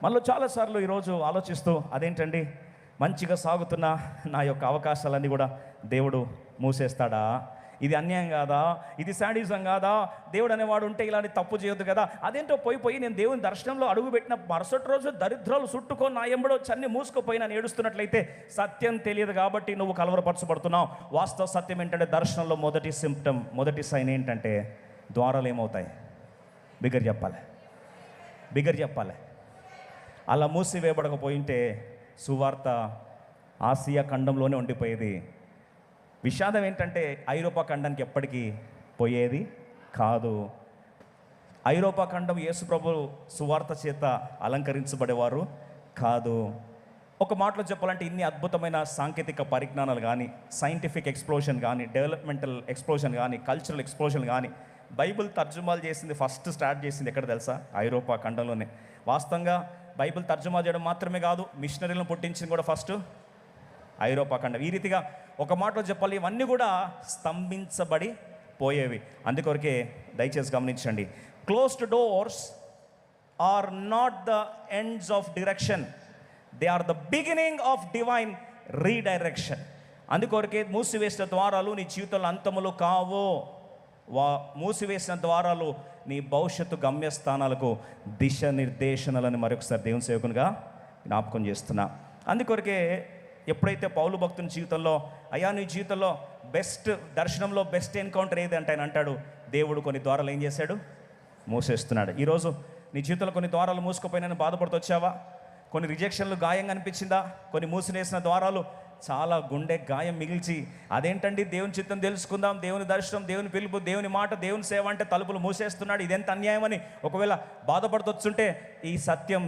మనలో చాలాసార్లు ఈరోజు ఆలోచిస్తూ అదేంటండి మంచిగా సాగుతున్న నా యొక్క అవకాశాలన్నీ కూడా దేవుడు మూసేస్తాడా? ఇది అన్యాయం కాదా? ఇది శాడిజం కాదా? దేవుడు అనేవాడు ఉంటే ఇలాంటి తప్పు చేయొద్దు కదా? అదేంటో పోయి నేను దేవుని దర్శనంలో అడుగుపెట్టిన మరుసటి రోజు దరిద్రాలు చుట్టుకొని నా ఎంబడో చన్ని మూసుకుపోయి నన్ను ఏడుస్తున్నట్లయితే సత్యం తెలియదు కాబట్టి నువ్వు కలవరపరచబడుతున్నావు. వాస్తవ సత్యం ఏంటంటే దర్శనంలో మొదటి సైన్ ఏంటంటే ద్వారాలు ఏమవుతాయి? బిగ్గర చెప్పాలి. అలా మూసివేయబడకపోయింటే సువార్త ఆసియా ఖండంలోనే ఉండిపోయేది. విషాదం ఏంటంటే ఐరోపా ఖండానికి ఎప్పటికీ పోయేది కాదు. ఐరోపా ఖండం యేసు ప్రభు సువార్త చేత అలంకరించబడేవారు కాదు. ఒక మాటలో చెప్పాలంటే ఇన్ని అద్భుతమైన సాంకేతిక పరిజ్ఞానాలు కానీ, సైంటిఫిక్ ఎక్స్ప్లోషన్ కానీ, డెవలప్మెంటల్ ఎక్స్ప్లోషన్ కానీ, కల్చరల్ ఎక్స్ప్లోషన్ కానీ, బైబిల్ తర్జుమాలు చేసింది స్టార్ట్ చేసింది ఎక్కడ తెలుసా? ఐరోపా ఖండంలోనే. వాస్తవంగా బైబిల్ తర్జుమా చేయడం మాత్రమే కాదు, మిషనరీలను పుట్టించింది కూడా ఫస్ట్ ఐరోపా ఖండం. ఈ రీతిగా ఒక మాటలో చెప్పాలి, ఇవన్నీ కూడా స్తంభించబడి పోయేవి. అందుకొరకే దయచేసి గమనించండి, closed doors are not the ends of direction, they are the beginning of divine redirection. అందుకొరకే మూసివేసిన ద్వారాలు నీ జీవితంలో అంతములు కావు. మూసివేసిన ద్వారాలు నీ భవిష్యత్తు గమ్యస్థానాలకు దిశ నిర్దేశనలను మరొకసారి దేవుని సేవకునిగా జ్ఞాపకం చేస్తున్నా. అందుకొరకే ఎప్పుడైతే పౌలు భక్తుని జీవితంలో అయ్యా నీ జీవితంలో బెస్ట్ దర్శనంలో బెస్ట్ ఎన్కౌంటర్ ఏది అంటే ఆయన అంటాడు, దేవుడు కొన్ని ద్వారాలు ఏం చేశాడు? మూసేస్తున్నాడు. ఈరోజు నీ జీవితంలో కొన్ని ద్వారాలు మూసుకుపోయినా బాధపడుతూ వచ్చావా? కొన్ని రిజెక్షన్లు గాయంగా అనిపించిందా? కొన్ని మూసివేసిన ద్వారాలు చాలా గుండె గాయం మిగిల్చి అదేంటండి దేవుని చిత్తం తెలుసుకుందాం, దేవుని దర్శనం, దేవుని పిలుపు, దేవుని మాట, దేవుని సేవ అంటే తలుపులు మూసేస్తున్నాడు, ఇదెంత అన్యాయమని ఒకవేళ బాధపడుతొచ్చుంటే ఈ సత్యం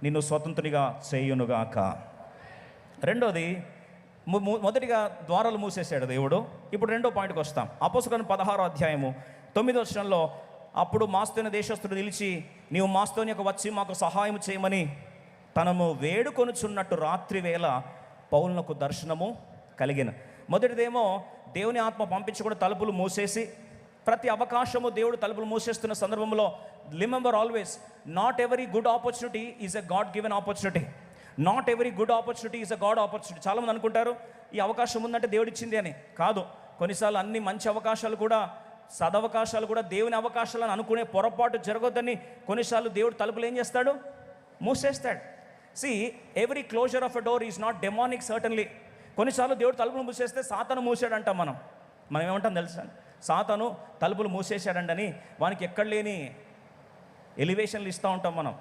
నిన్ను స్వతంత్రునిగా చేయునుగాక. రెండోది, మొదటిగా ద్వారాలు మూసేశాడు దేవుడు. ఇప్పుడు రెండో పాయింట్కి వస్తాం. అపోస్తలుల 16వ అధ్యాయము 9వ వచనంలో, అప్పుడు మాస్తోని దేశస్థుడు నిలిచి నీవు మాస్తోని యొక్క వచ్చి మాకు సహాయం చేయమని తనము వేడుకొనుచున్నట్టు రాత్రి వేళ పౌలునకు దర్శనము కలిగిన. మొదటిదేమో దేవుని ఆత్మ పంపించకుండా తలుపులు మూసేసి, ప్రతి అవకాశము దేవుడు తలుపులు మూసేస్తున్న సందర్భంలో remember always, not every good opportunity is a God given opportunity. Not every good opportunity is a God opportunity. చాలామంది అనుకుంటారు ఈ అవకాశం ఉందంటే దేవుడు ఇచ్చింది అని. కాదు, కొన్నిసార్లు అన్ని మంచి అవకాశాలు కూడా, సదవకాశాలు కూడా దేవుని అవకాశాలను అనుకునే పొరపాటు జరగొద్దని కొన్నిసార్లు దేవుడు తలుపులు ఏం చేస్తాడు? మూసేస్తాడు. See, every closure of a door is not demonic certainly. కొన్నిసార్లు దేవుడు తలుపులు మూసేస్తే సాతాను మూసాడంటాం. మనం ఏమంటాం తెలుసా? సాతాను తలుపులు మూసేశాడంటని వానికి ఎక్కడ లేని ఎలివేషన్లు ఇస్తూ ఉంటాం మనం.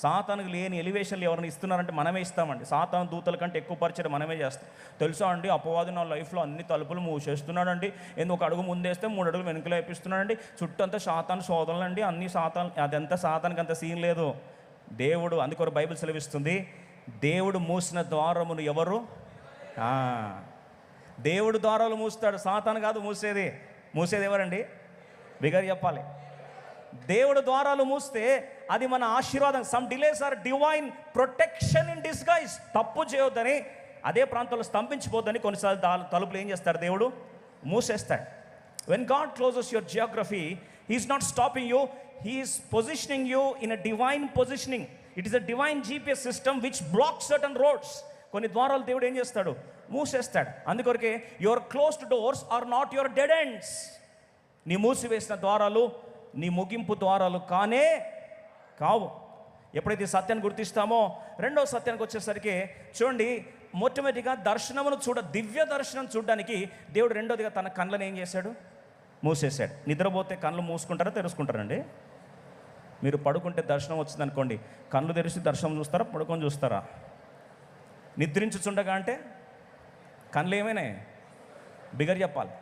సాతానుకు లేని ఎలివేషన్లు ఎవరిని ఇస్తున్నారంటే మనమే ఇస్తామండి. సాతాను దూతల కంటే ఎక్కువ పరిచయం మనమే చేస్తాం. తెలుసా అండి, అపవాది నా లైఫ్లో అన్ని తలుపులు మూసేస్తున్నాడండి, ఎందుకు ఒక అడుగు ముందేస్తే 3 అడుగులు వెనుకలు వేపిస్తున్నాడండి, చుట్టూ అంతా సాతాను శోధనలు అండి, అన్ని సాతాను, అదంతా సాతానికి అంత సీన్ లేదు. దేవుడు అందుకొరకు బైబిల్ సెలవిస్తుంది, దేవుడు మూసిన ద్వారమును ఎవరు? దేవుడు ద్వారాలు మూస్తాడు, సాతాను కాదు మూసేది ఎవరండి? బిగ్గర చెప్పాలి. దేవుడు ద్వారాలు మూస్తే అది మన ఆశీర్వాదం. Some delays are divine protection in disguise. తప్పు చేయొద్దని, అదే ప్రాంతంలో స్తంభించిపోద్దని కొన్నిసార్లు తలుపులు ఏం చేస్తాడు? దేవుడు మూసేస్తాడు. When God closes your geography, he is not stopping you, he is positioning you in a divine positioning. It is a divine GPS system which blocks certain roads. కొన్ని ద్వారాలు దేవుడు ఏం చేస్తాడు? మూసేస్తాడు. అందుకొరకే your closed doors are not your dead ends. నీ మూసివేసిన ద్వారాలు నీ ముగింపు ద్వారాలు కావు. ఎప్పుడైతే సత్యాన్ని గుర్తిస్తామో, రెండవ సత్యానికి వచ్చేసరికి చూడండి, మొట్టమొదటిగా దర్శనమును దివ్య దర్శనం చూడడానికి దేవుడు రెండోదిగా తన కళ్ళని ఏం చేశాడు? మూసేశాడు. నిద్రపోతే కళ్ళు మూసుకుంటారా తెరుచుకుంటారండి? మీరు పడుకుంటే దర్శనం వచ్చింది అనుకోండి, కళ్ళు తెరిచి దర్శనం చూస్తారా, పడుకొని చూస్తారా? నిద్రించుచుండగా అంటే కళ్ళు ఏమైనా బిగ్గర చెప్పాలి,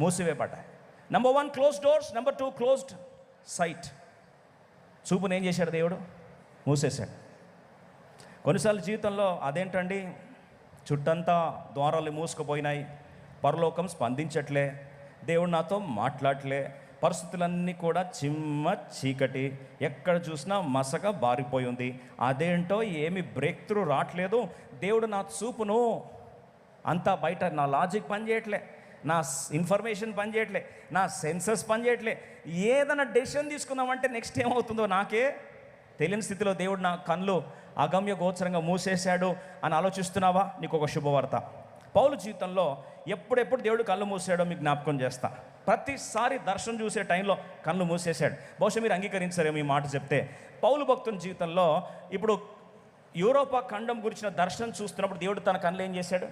మూసివేయబడ్డాయి. Number 1 closed doors, number 2 closed sight. చూపును ఏం చేశాడు దేవుడు? మూసేశాడు. కొన్నిసార్లు జీవితంలో అదేంటండి, చుట్టంతా ద్వారాలు మూసుకుపోయినాయి, పరలోకం స్పందించట్లే, దేవుడు నాతో మాట్లాడలే, పరిస్థితులన్నీ కూడా చిమ్మ చీకటి, ఎక్కడ చూసినా మసక బారిపోయి ఉంది, అదేంటో ఏమి బ్రేక్ త్రూ రావట్లేదు, దేవుడు నా చూపును అంతా బయట, నా లాజిక్ పనిచేయట్లే, నా ఇన్ఫర్మేషన్ పనిచేయట్లే, నా సెన్సెస్ పనిచేయట్లే, ఏదైనా డెసిషన్ తీసుకుందామంటే నెక్స్ట్ ఏమవుతుందో నాకే తెలియని స్థితిలో దేవుడు నా కళ్ళు అగమ్య గోచరంగా మూసేశాడు అని ఆలోచిస్తున్నావా? నీకు ఒక శుభవార్త. పౌలు జీవితంలో ఎప్పుడెప్పుడు దేవుడు కళ్ళు మూసాడో మీకు జ్ఞాపకం చేస్తా. ప్రతిసారి దర్శనం చూసే టైంలో కళ్ళు మూసేశాడు. బహుశా మీరు అంగీకరించారేమో ఈ మాట చెప్తే. పౌలు భక్తుని జీవితంలో ఇప్పుడు యూరోపా ఖండం గురించిన దర్శనం చూస్తున్నప్పుడు దేవుడు తన కళ్ళు ఏం చేశాడు?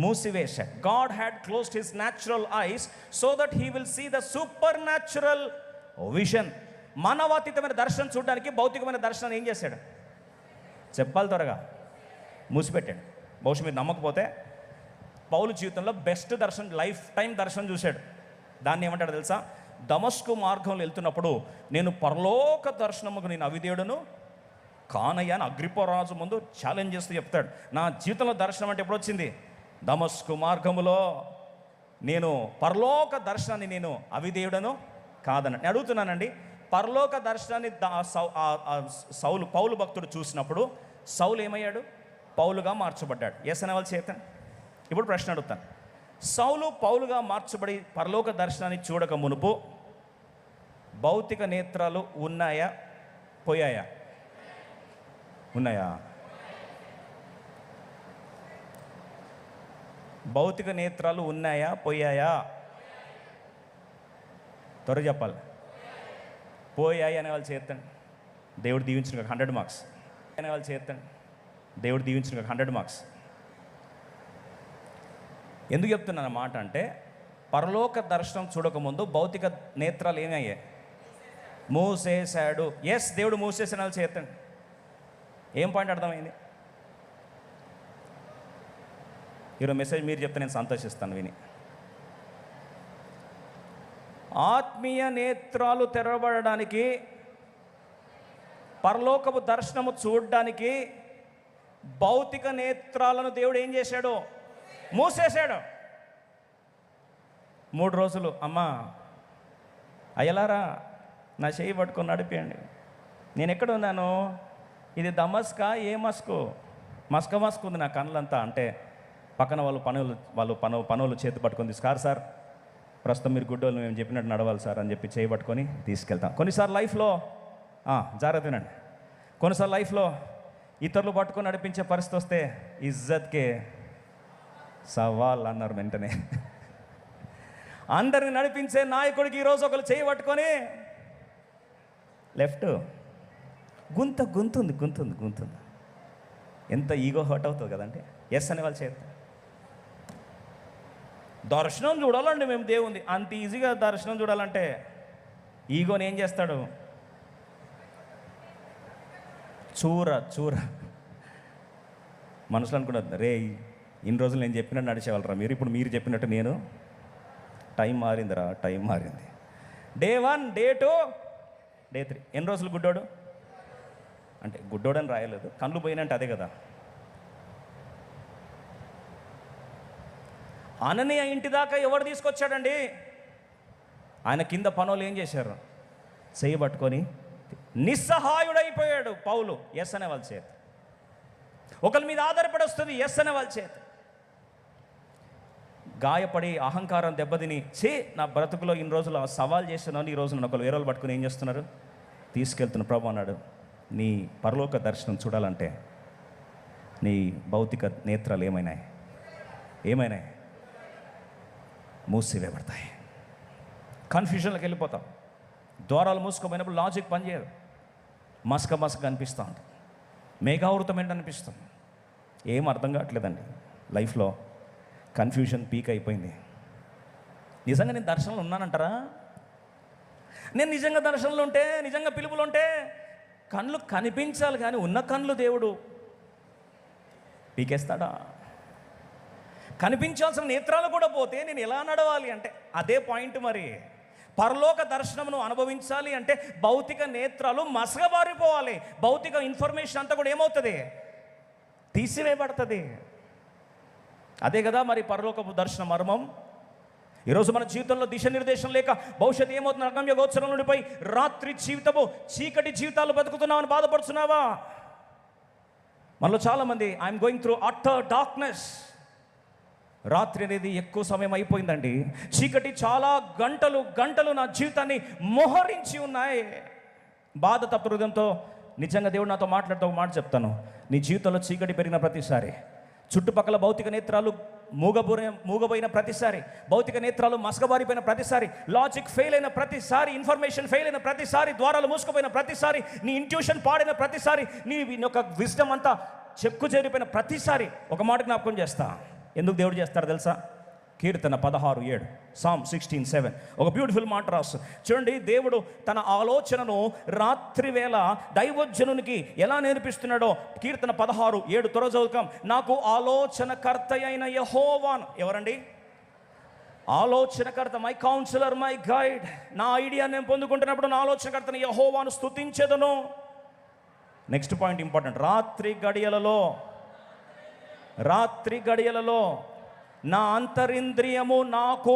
మూసివేశాడు. God had closed his natural eyes so that he will see the supernatural vision. మానవాతీతమైన దర్శనం చూడడానికి భౌతికమైన దర్శనం ఏం చేశాడు? చెప్పాలి త్వరగా. మూసిపెట్టాడు. బహుశా మీరు నమ్మకపోతే పౌలు జీవితంలో బెస్ట్ దర్శనం, లైఫ్ టైం దర్శనం చూశాడు. దాన్ని ఏమంటాడు తెలుసా? దమస్కు మార్గంలో వెళ్తున్నప్పుడు నేను పరలోక దర్శనముకు నేను అవిధేయుడను కానయ్య అని అగ్రిప్పరాజు ముందు ఛాలెంజ్ చేస్తూ చెప్తాడు. నా జీవితంలో దర్శనం అంటే ఎప్పుడు వచ్చింది? దమస్కు మార్గములో నేను పరలోక దర్శనాన్ని నేను అవిధేయుడను కాదని నేను అడుగుతున్నానండి. పరలోక దర్శనాన్ని పౌలు భక్తుడు చూసినప్పుడు సౌలు ఏమయ్యాడు? పౌలుగా మార్చబడ్డాడు. ఎస్ అనే వాళ్ళు చేత. ఇప్పుడు ప్రశ్న అడుగుతాను. సౌలు పౌలుగా మార్చబడి పరలోక దర్శనాన్ని చూడక మునుపు భౌతిక నేత్రాలు ఉన్నాయా పోయాయా? ఉన్నాయా? భౌతిక నేత్రాలు ఉన్నాయా పోయాయా? త్వరగా చెప్పాలి. పోయాయి అనే వాళ్ళు చేతండి. దేవుడు దీవించిన 100 మార్క్స్ అనే వాళ్ళు చేతండి. దేవుడు దీవించిన 100 మార్క్స్. ఎందుకు చెప్తున్నాను మాట అంటే, పరలోక దర్శనం చూడకముందు భౌతిక నేత్రాలు ఏమయ్యాయి? మూసేశాడు. ఎస్, దేవుడు మూసేసిన వాళ్ళు చేతండి. ఏం పాయింట్ అర్థమైంది? ఈరోజు మెసేజ్ మీరు చెప్తే నేను సంతోషిస్తాను విని. ఆత్మీయ నేత్రాలు తెరవబడడానికి, పరలోకపు దర్శనము చూడడానికి భౌతిక నేత్రాలను దేవుడు ఏం చేశాడు? మూసేశాడు. 3 రోజులు అమ్మా అయ్యలారా నా చేయి పట్టుకొని నడిపేయండి. నేను ఎక్కడ ఉన్నాను? ఇది దమస్కా ఏ మస్కు? మస్క్ ఉంది నా కళ్ళంతా. అంటే పక్కన పనులు చేతి పట్టుకొని తీసుకారు సార్, ప్రస్తుతం మీరు గుడ్డోళ్ళు మేము చెప్పినట్టు నడవాలి సార్ అని చెప్పి చేయి పట్టుకొని తీసుకెళ్తాం. కొన్నిసార్లు లైఫ్లో జాగ్రత్తనండి. కొన్నిసార్లు లైఫ్లో ఇతరులు పట్టుకొని నడిపించే పరిస్థితి వస్తే ఇజ్జత్కే సవాల్ అన్నారు వెంటనే. అందరిని నడిపించే నాయకుడికి ఈరోజు ఒకరు చేయి పట్టుకొని లెఫ్ట్ గుంతుంది. ఎంత ఈగో హర్ట్ అవుతుంది కదండి. ఎస్ అనే వాళ్ళు చేస్తారు. దర్శనం చూడాలండి మేము దేవుంది. అంత ఈజీగా దర్శనం చూడాలంటే ఈగోని ఏం చేస్తాడు? చూర మనసులో అనుకున్నది, రే ఇన్ని రోజులు నేను చెప్పినట్టు నడిచేవాళ్ళరా మీరు, ఇప్పుడు మీరు చెప్పినట్టు నేను. టైం మారిందిరా, టైం మారింది. Day 1, day 2, day 3. ఎన్ని రోజులు గుడ్డోడు? అంటే గుడ్డోడని రాయలేదు, కళ్ళు పోయినంటే అదే కదా. అననీయ ఇంటి దాకా ఎవరు తీసుకొచ్చాడండి? ఆయన కింద పనులు ఏం చేశారు? చేయబట్టుకొని నిస్సహాయుడైపోయాడు పౌలు. ఎస్ అనే వాళ్ళ చేత. ఒకరి మీద ఆధారపడి వస్తుంది. ఎస్ అనే వాళ్ళ చేత. గాయపడి అహంకారం దెబ్బతిని నా బ్రతుకులో ఇన్ని రోజులు సవాల్ చేస్తున్నాను, ఈ రోజు నన్ను ఒకరు వేరే వాళ్ళు పట్టుకుని ఏం చేస్తున్నారు? తీసుకెళ్తున్న ప్రభు అన్నాడు, నీ పరలోక దర్శనం చూడాలంటే నీ భౌతిక నేత్రాలు ఏమైనాయి? మూసివేయబడతాయి. కన్ఫ్యూజన్లోకి వెళ్ళిపోతాం. ద్వారాలు మూసుకోపోయినప్పుడు లాజిక్ పనిచేయదు. మస్క అనిపిస్తూ ఉంటుంది. మేఘావృతమైన అనిపిస్తుంది. ఏం అర్థం కావట్లేదండి. లైఫ్లో కన్ఫ్యూజన్ పీక్ అయిపోయింది. నిజంగా నేను దర్శనంలో ఉన్నానంటారా? నేను నిజంగా దర్శనంలో ఉంటే, నిజంగా పిలుపులు ఉంటే కళ్ళు కనిపించాలి, కానీ ఉన్న కళ్ళు దేవుడు పీకేస్తాడా? కనిపించాల్సిన నేత్రాలు కూడా పోతే నేను ఎలా నడవాలి అంటే అదే పాయింట్. మరి పరలోక దర్శనమును అనుభవించాలి అంటే భౌతిక నేత్రాలు మసకబారిపోవాలి. భౌతిక ఇన్ఫర్మేషన్ అంతా కూడా ఏమవుతుంది? తీసివేయబడుతుంది. అదే కదా మరి పరలోకపు దర్శన మర్మం. ఈరోజు మన జీవితంలో దిశానిర్దేశం లేక భవిష్యత్తు ఏమవుతుంది? అగమ్య గోచరం నుండిపై రాత్రి జీవితము, చీకటి జీవితాలు బతుకుతున్నామని బాధపడుతున్నావా? మనలో చాలామంది I'm going through utter darkness. రాత్రి అనేది ఎక్కువ సమయం అయిపోయిందండి. చీకటి చాలా గంటలు నా జీవితాన్ని మోహరించి ఉన్నాయి. బాధ తప్పు హృదయంతో నిజంగా దేవుడు నాతో మాట్లాడుతూ ఒక మాట చెప్తాను. నీ జీవితంలో చీకటి పెరిగిన ప్రతిసారి, చుట్టుపక్కల భౌతిక నేత్రాలు మూగబోయిన ప్రతిసారి, భౌతిక నేత్రాలు మసకబారిపోయిన ప్రతిసారి, లాజిక్ ఫెయిల్ అయిన ప్రతిసారి, ఇన్ఫర్మేషన్ ఫెయిల్ అయిన ప్రతిసారి, ద్వారాలు మూసుకుపోయిన ప్రతిసారి, నీ ఇంట్యూషన్ పాడిన ప్రతిసారి, నీ యొక్క విజ్డమ్ అంతా చెక్కు చేరిపోయిన ప్రతిసారి ఒక మాట జ్ఞాపకం చేస్తా. ఎందుకు దేవుడు చేస్తాడు తెలుసా? కీర్తన 16:7, Psalm 16:7 ఒక బ్యూటిఫుల్ మాట రాసు చూడండి. దేవుడు తన ఆలోచనను రాత్రి వేళ దైవజనునికి ఎలా నేర్పిస్తున్నాడో కీర్తన 16:7 త్వరగా చదువుతాం. నాకు ఆలోచనకర్త అయిన యెహోవాను, ఎవరండి? ఆలోచనకర్త, మై కౌన్సిలర్, మై గైడ్. నా ఐడియా నేను పొందుకుంటున్నప్పుడు నా ఆలోచనకర్తని యెహోవాను స్తుతించెదను. Next point important. రాత్రి గడియలలో నా అంతరింద్రియము నాకు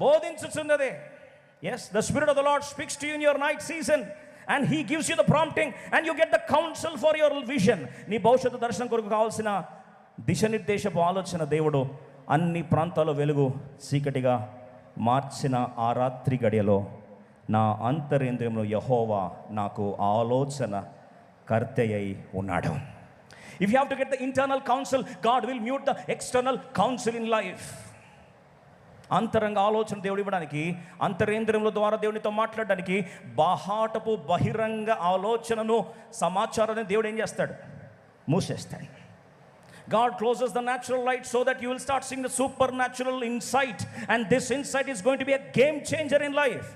బోధించుచున్నదే. Yes, the spirit of the Lord speaks to you in your night season and he gives you the prompting and you get the counsel for your vision. నీ భవిష్యత్తు దర్శనం కొరకు కావాల్సిన దిశనిర్దేశపు ఆలోచన దేవుడు అన్ని ప్రాంతాల్లో వెలుగు చీకటిగా మార్చిన ఆ రాత్రి గడియలో నా అంతరింద్రియంలో యెహోవా నాకు ఆలోచన కర్తయ్య ఉన్నాడు. If you have to get the internal counsel, God will mute the external counsel in life. అంతరంగ ఆలోచన దేవుడు ఇవ్వడానికి, అంతరేంద్రియముల ద్వారా దేవునితో మాట్లాడడానికి, బాహాటపు బహిరంగ ఆలోచనను సమాచారాన్ని దేవుడు ఏం చేస్తాడు? మూసేస్తాడు. God closes the natural light so that you will start seeing the supernatural insight, and this insight is going to be a game changer in life.